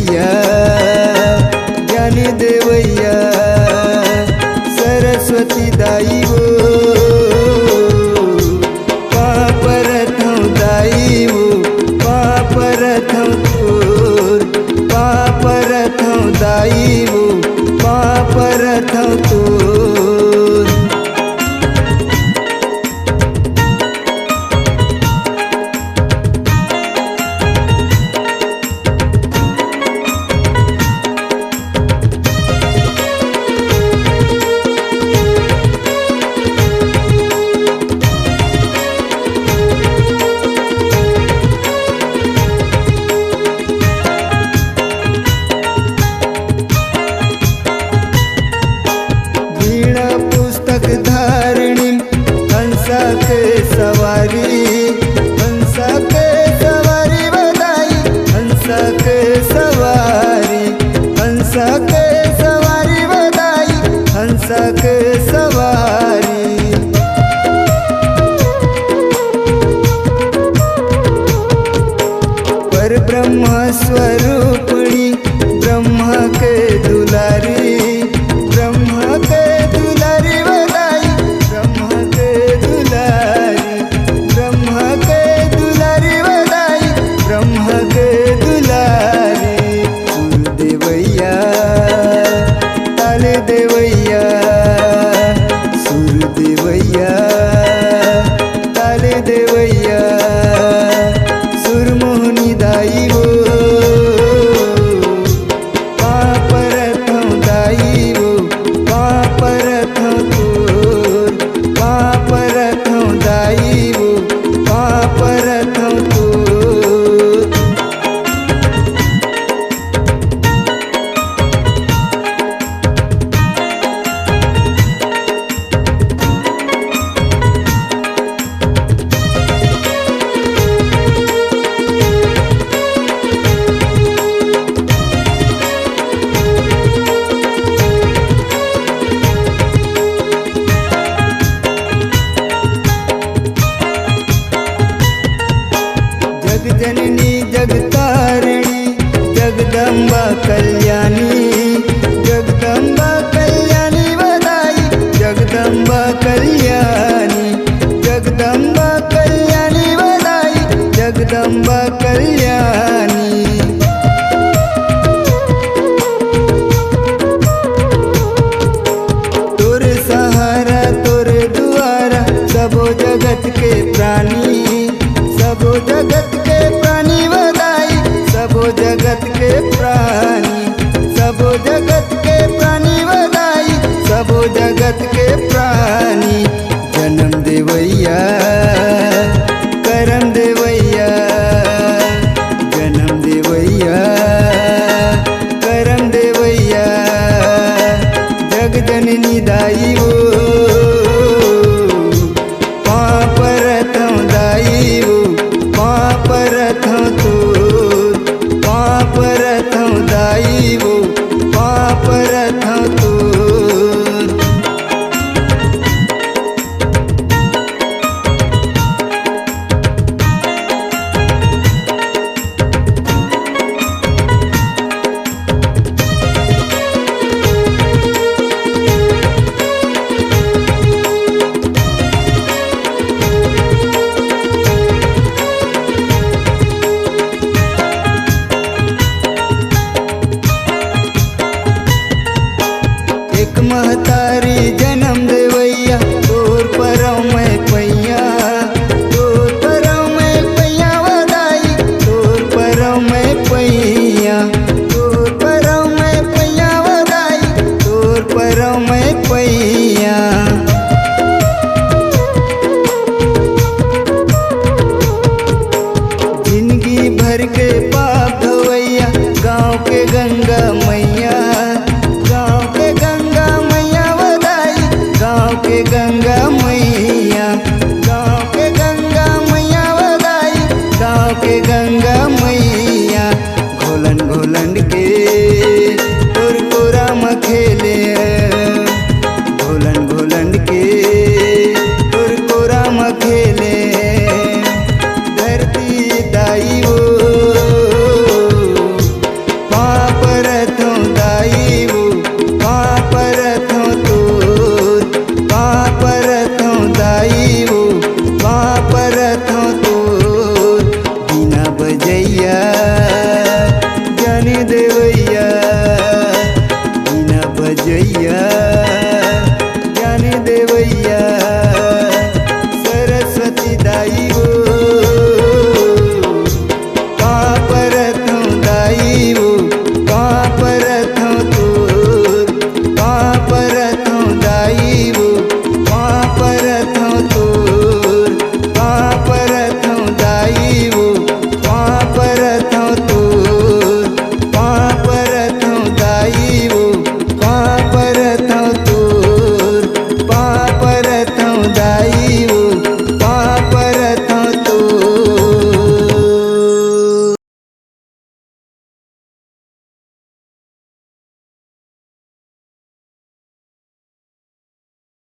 देवैया ज्ञान देवैया सरस्वती दाई वो पापरथं दाई वो पापरथं तोर पापरथं दाई वो पापरथं तोर। धारिणी हंसा के सवारी बधाई हंसा के सवारी बधाई हंसा के सवारी। पर ब्रह्म स्वरूपिणी ब्रह्म के दुलारी ब्रह्म के दुलारी बधाई ब्रह्म के दुलारी ब्रह्म के दुलारी बधाई ब्रह्म के दुलारी। सुर देवैया ताल देवैया सुर देवैया ताल देवैया सुर मोहनी दाई वो पापरथं दाई वो पापरथं तोर पापरथं दाई वो पापरथं तोर। जगजननी जगतारिणी जगदम्बा कल्याणी जगदम्बा कल्याणी बधाई जगदम्बा कल्याणी जगदम्बा कल्याणी बधाई जगदम्बा कल्याणी। तोर सहारा तोर दुआरा सबो जगत के प्राणी सबो जगत के प्राणी बधाई सबो जगत के प्राणी सबो जगत के प्राणी बधाई सबो जगत के प्राणी। जन्म देवैया करम देवैया जन्म देवैया करम देवैया जग जननी दाई वो पापरथं दाई वो पापरथं तोर पापरथं दाई वो पापरथं तोर। दाई